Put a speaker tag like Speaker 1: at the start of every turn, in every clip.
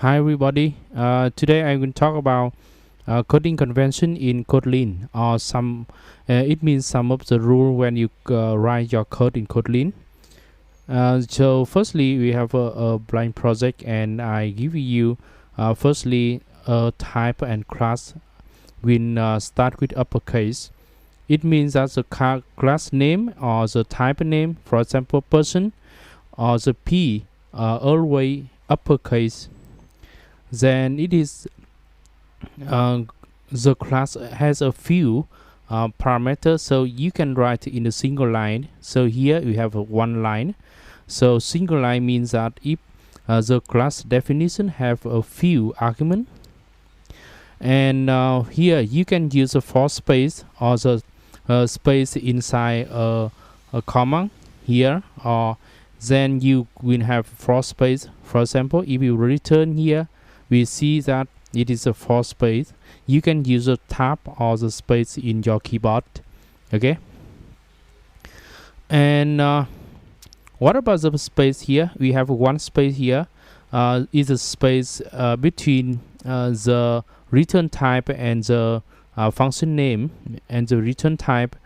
Speaker 1: Hi everybody. Today I'm going to talk about coding convention in Kotlin, or some. It means some of the rule when you write your code in Kotlin. So firstly, we have a blind project, and I give you firstly a type and class. Will start with uppercase. It means that the class name or the type name, for example, person, or the P, always uppercase. Then it is uh, the class has a few parameters, so you can write in a single line. So here we have one line. So single line means that if the class definition have a few arguments, and here you can use a for space or the space inside a comma here, or then you will have for space. For example, if you return here, we see that it is a for space. You can use a tab or the space in your keyboard. Okay, and what about the space here? We have one space here. Is a space between the return type and the function name, and the return type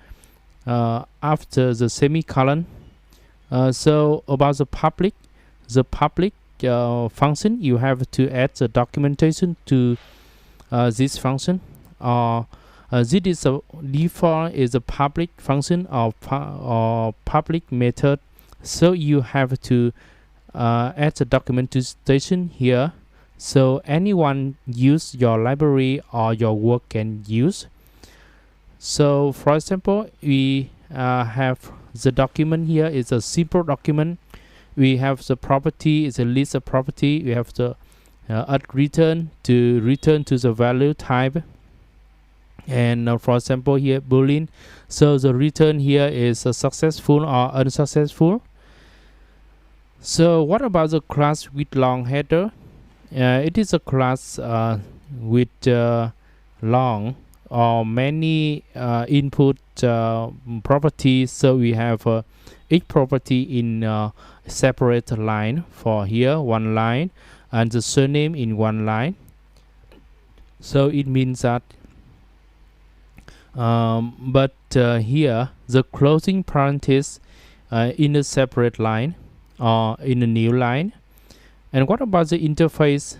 Speaker 1: after the semicolon. So about the public function, you have to add the documentation to this function. This is a default is a public function or public method, so you have to add the documentation here, so anyone use your library or your work can use. So for example, we have the document here is a simple document. We have the property is a list of property. We have the return to the value type, and for example here boolean. So the return here is a successful or unsuccessful. So what about the class with long header? It is a class with long or many input properties. So we have each property in separate line. For here one line, and the surname in one line. So it means that here the closing parenthesis in a separate line or in a new line. And what about the interface?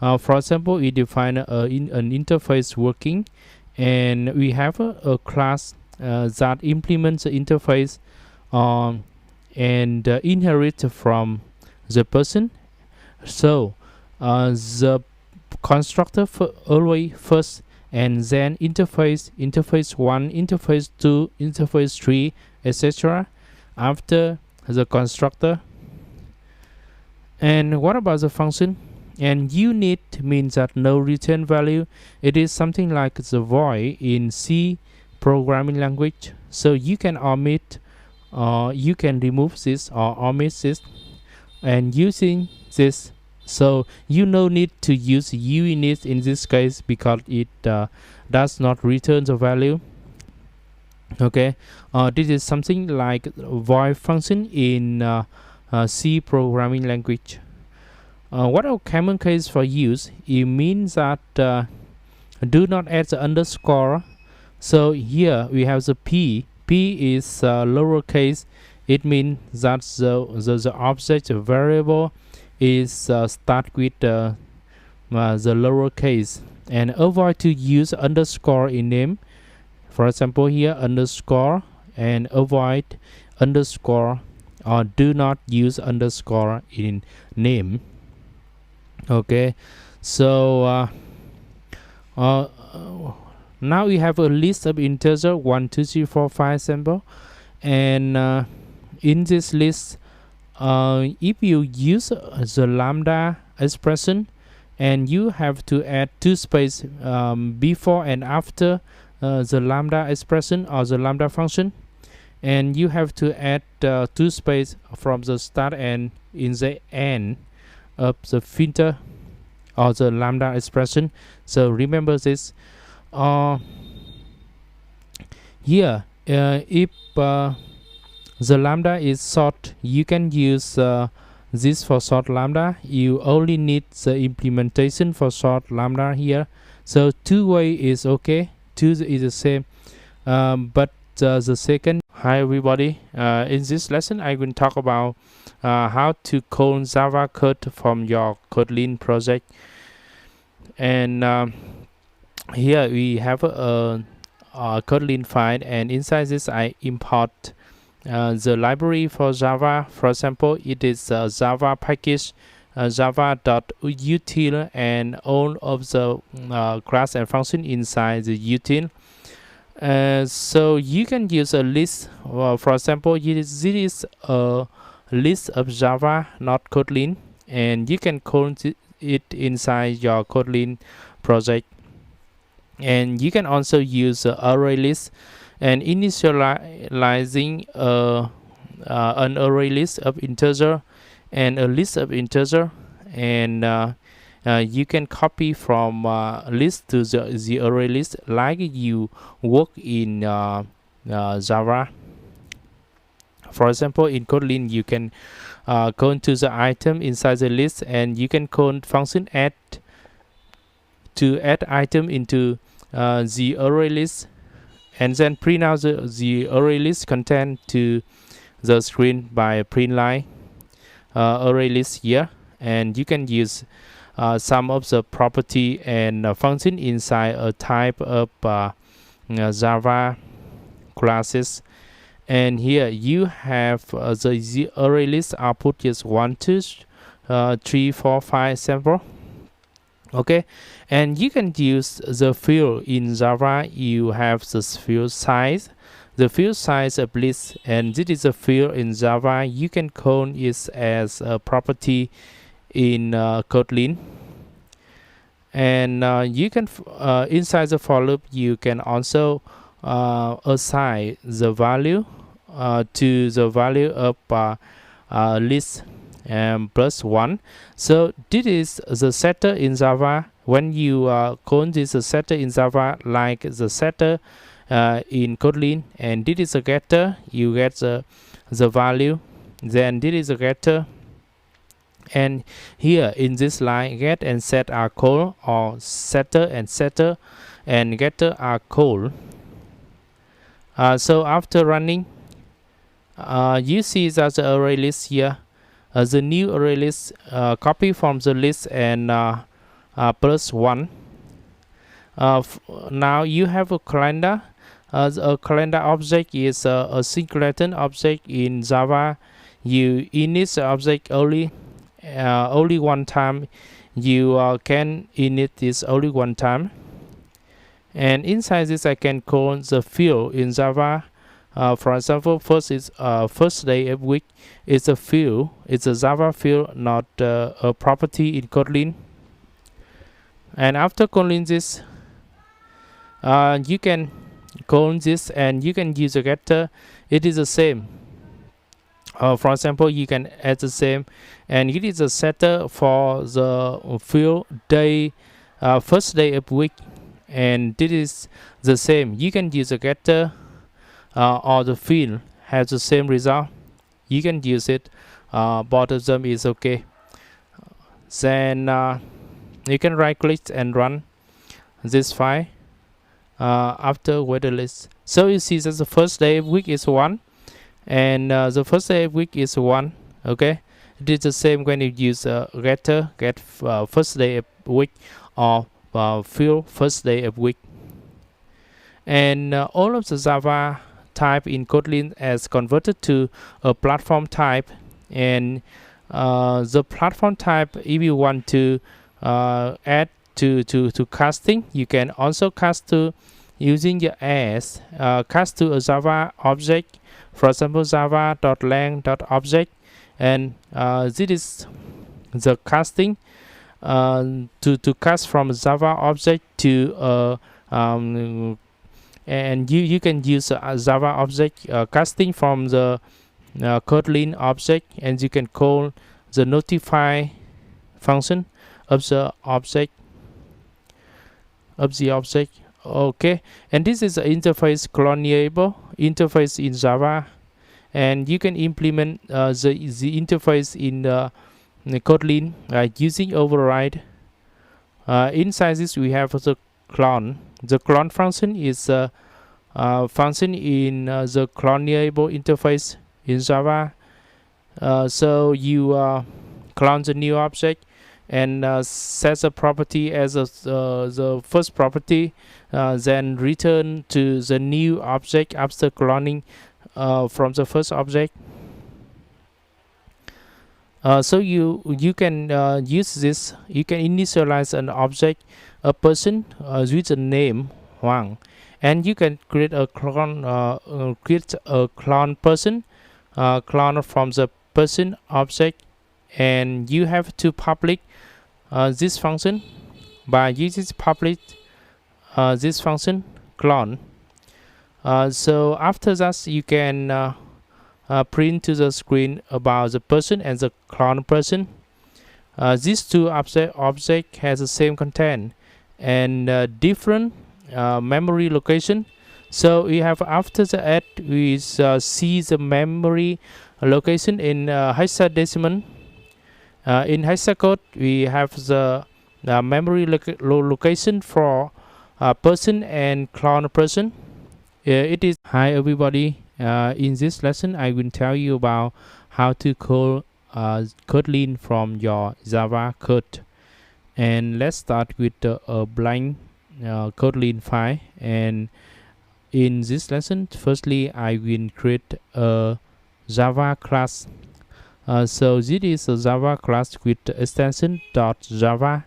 Speaker 1: For example, we define an interface working, and we have a class that implements the interface and inherit from the person. So the constructor always first, and then interface 1, interface 2, interface 3, etc. after the constructor. And what about the function? And unit means that no return value. It is something like the void in C programming language. So you can omit, you can remove this or omit this, and using this, so you no need to use unit in this case because it does not return the value. Okay, this is something like void function in C programming language. What a common case for use? It means that do not add the underscore. So here we have the P. P is lowercase. It means that the object variable is start with the lowercase, and avoid to use underscore in name. For example here underscore, and avoid underscore, or do not use underscore in name. Okay, so now we have a list of integer 1 2 3 4 5 symbol, and in this list, if you use the lambda expression, and you have to add two space before and after the lambda expression or the lambda function, and you have to add two space from the start and in the end of the filter or the lambda expression. So remember this. Here if the lambda is short, you can use this for short lambda. You only need the implementation for short lambda here. So two-way is okay, two is the same, but the second. Hi everybody, in this lesson I will talk about how to code Java code from your Kotlin project. And here we have a Kotlin file, and inside this I import the library for Java. For example, it is Java package, java.util, and all of the class and function inside the util. So you can use a list. For example, this is a list of Java, not Kotlin, and you can code it inside your Kotlin project. And you can also use array list and initializing an array list of integer and a list of integer, and you can copy from list to the array list like you work in Java. For example, in Kotlin you can go to the item inside the list, and you can call function add to add item into the array list, and then print out the array list content to the screen by print line array list here. And you can use some of the property and function inside a type of Java classes. And here you have the array list output is 1 2 3 4 5 sample. Okay, and you can use the field in Java. You have the field size, the field size of list, and this is a field in Java. You can call it as a property in Kotlin. And you can inside the for loop you can also assign the value to the value of list plus 1. So this is the setter in Java. When you call this setter in Java like the setter in Kotlin, and this is a getter, you get the value, then this is a getter. And here in this line, get and set are called, or setter and getter are called. So after running, you see that the array list here, the new array list copy from the list and plus 1. Now you have a calendar. A calendar object is a singleton object in Java. You init the object only one time. You can init this only one time. And inside this I can call the field in Java. For example, first is first day of week. It's a field. It's a Java field, not a property in Kotlin. And after calling this, you can call this, and you can use a getter. It is the same. For example, you can add the same, and it is a setter for the field day, first day of week, and this is the same. You can use a getter or the field has the same result. You can use it. Both of them is okay. Then you can right click and run this file after weather list. So you see that the first day of week is 1, and the first day of week is 1. Okay, it is the same when you use getter, get first day of week, or field first day of week. And all of the Java type in Kotlin as converted to a platform type. And the platform type, if you want to add to casting, you can also cast to using your as cast to a Java object. For example, java.lang.object, and this is the casting to cast from Java object to and you can use a Java object casting from the Kotlin object, and you can call the notify function of the object Okay, and this is the interface clonable interface in Java, and you can implement the interface in the Kotlin using override. Inside this we have the clone. The clone function is a function in the cloneable interface in Java. So you clone the new object and set the property as the first property, then return to the new object after cloning from the first object. So you can use this. You can initialize an object, a person with a name Huang, and you can create a clone person, clone from the person object, and you have to public this function by using public this function clone. So after that you can print to the screen about the person and the clone person. These two object has the same content and different memory location. So we have after the add we see the memory location in hexadecimal. In hexacode we have the memory location for person and clone person. It is hi everybody. In this lesson I will tell you about how to code Kotlin from your Java code, and let's start with a blank Kotlin file. And in this lesson firstly I will create a Java class. So this is a Java class with extension.java.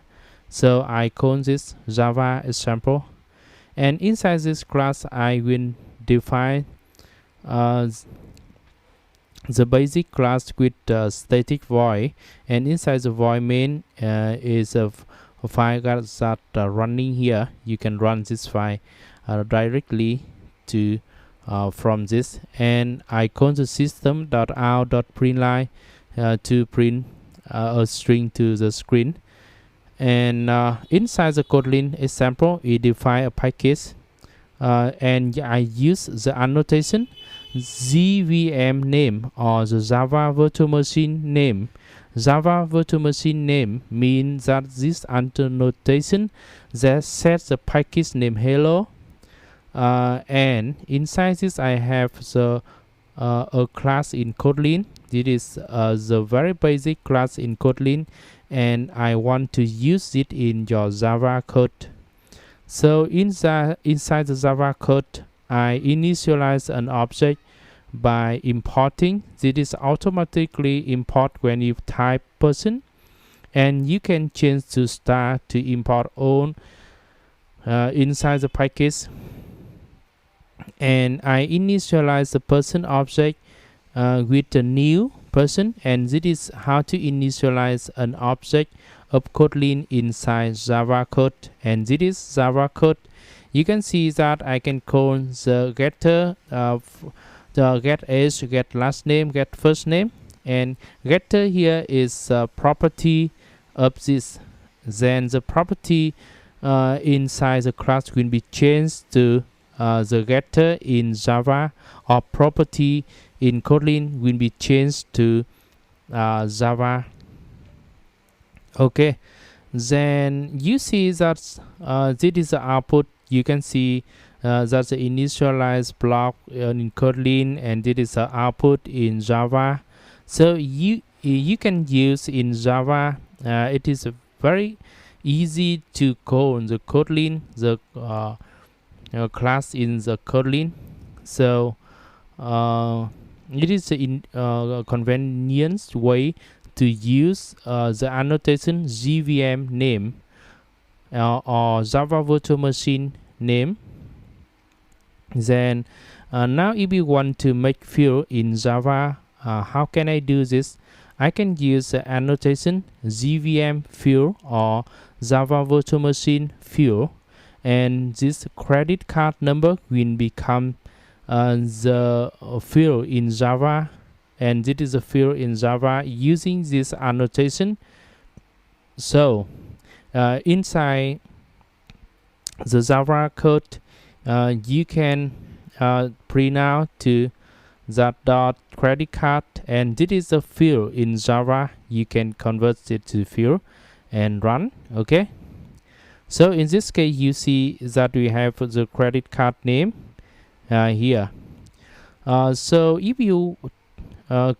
Speaker 1: So I call this Java example, and inside this class I will define the basic class with static void, and inside the void main is a file that running here. You can run this file directly to from this, and I call the system.out.println to print a string to the screen. And inside the Kotlin example we define a package, and I use the annotation JVM name or the Java virtual machine name. Java virtual machine name means that this annotation that sets the package name hello, and inside this I have the a class in Kotlin. This is the very basic class in Kotlin, and I want to use it in your Java code. So inside the Java code I initialize an object by importing. This is automatically import when you type person, and you can change to start to import on inside the package. And I initialize the person object with a new person, and this is how to initialize an object of Kotlin inside Java code. And this is Java code. You can see that I can call the getter the get age, get last name, get first name, and getter here is property of this. Then the property inside the class will be changed to the getter in Java, or property in Kotlin will be changed to Java. Okay, then you see that this is the output. You can see that's the initialize block in Kotlin, and this is the output in Java. So you can use in Java. It is very easy to call the Kotlin, the class in the Kotlin. So it is a convenient way to use the annotation JVM name or Java virtual machine name. Then now if you want to make field in Java, how can I do this? I can use the annotation JVM field or Java virtual machine field, and this credit card number will become the field in Java, and this is a field in Java using this annotation. So inside the Java code you can print out to that dot credit card, and this is a field in Java. You can convert it to field and run. Okay, so in this case you see that we have the credit card name here. So if you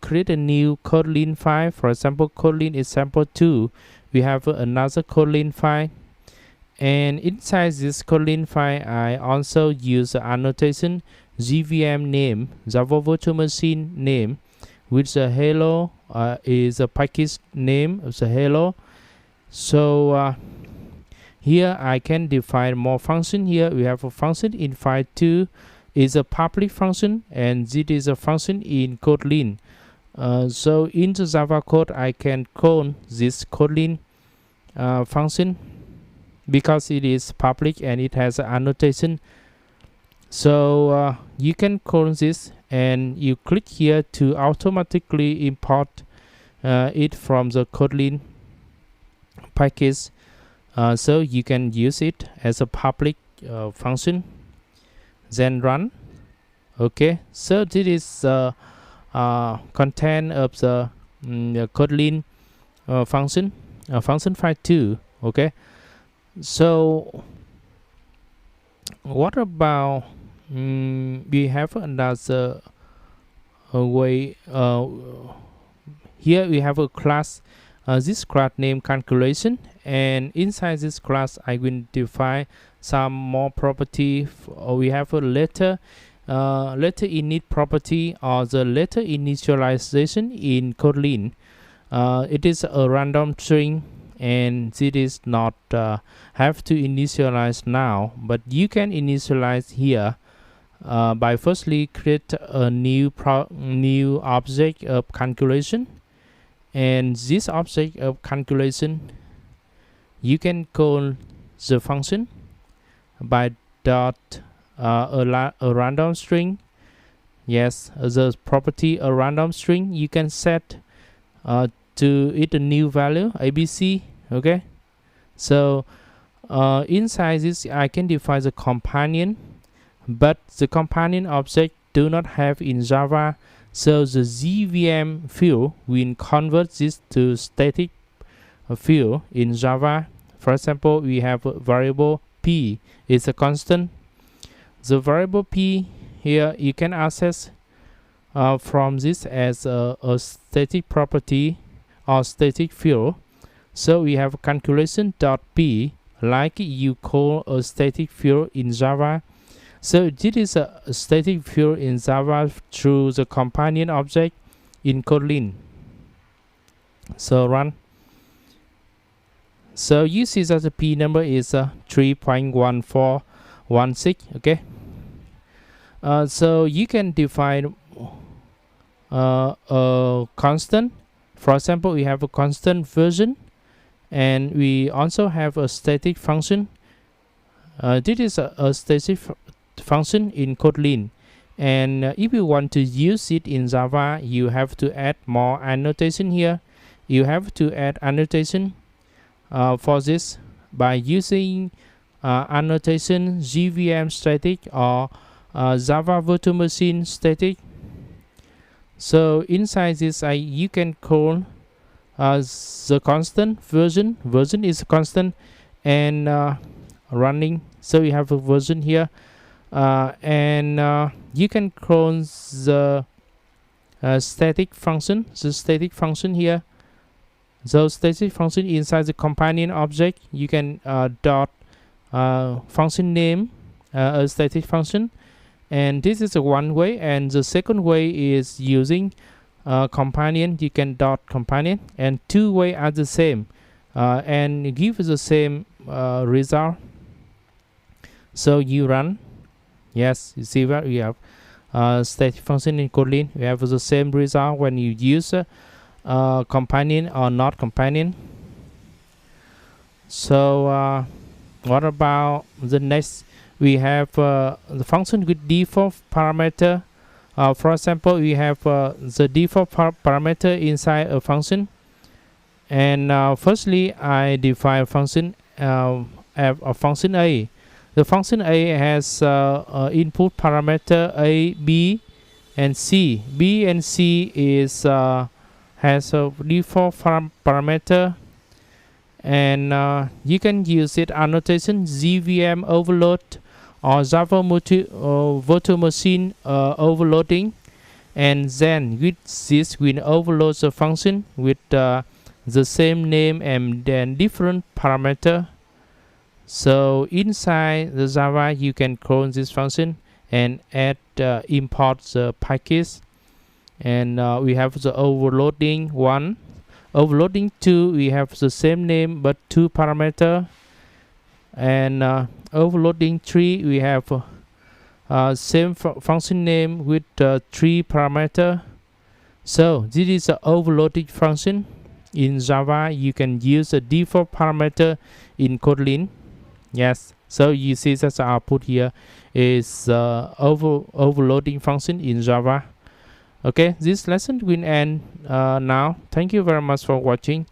Speaker 1: create a new Kotlin file, for example Kotlin example 2, we have another Kotlin file, and inside this Kotlin file I also use the annotation JVM name, Java Virtual Machine name, which the hello is a package name of the hello. So here I can define more function. Here we have a function in file 2 is a public function, and this is a function in Kotlin. So in the Java code I can clone this Kotlin function because it is public and it has an annotation. So you can clone this, and you click here to automatically import it from the Kotlin package. So you can use it as a public function, then run. Okay, so this is content of the Kotlin function file 2. Okay, so what about we have another way. Here we have a class, this class name calculation, and inside this class I will define some more property. We have a letter init property, or the letter initialization in Kotlin. It is a random string, and it is not have to initialize now, but you can initialize here by firstly create a new object of calculation, and this object of calculation you can call the function by dot a random string. Yes, the property a random string, you can set to it a new value ABC. Okay, so inside this I can define the companion, but the companion object do not have in Java, so the JVM field will convert this to static field in Java. For example, we have a variable p is a constant. The variable p here you can access from this as a static property or static field. So we have calculation.p, like you call a static field in Java. So this is a static field in Java through the companion object in Kotlin. So run. So you see that the p number is 3.1416. Okay. So you can define a constant. For example, we have a constant version, and we also have a static function. This is a static function in Kotlin, and if you want to use it in Java, you have to add more annotation here. You have to add annotation for this by using annotation JVM static or Java Virtual Machine static. So inside this you can call the constant version is a constant, and running. So you have a version here, and you can clone the static function here. So static function inside the companion object, you can dot function name a static function, and this is one way. And the second way is using companion. You can dot companion, and two way are the same and give the same result. So you run. Yes, you see what we have static function in Kotlin. We have the same result when you use companion or not companion. So what about the next? We have the function with default parameter. For example, we have the default parameter inside a function, and firstly I define function a function A. The function A has input parameter A, B, And C, B and C is has a default parameter, and you can use it annotation JVM overload or Java virtual machine overloading. And then with this we overload the function with the same name and then different parameter. So inside the Java you can clone this function and add import the package. And we have the overloading 1, overloading 2, we have the same name but 2 parameter. And overloading 3, we have same function name with 3 parameter. So this is the overloading function. In Java you can use a default parameter in Kotlin. Yes, so you see that the output here is overloading function in Java. Okay, this lesson will end now. Thank you very much for watching.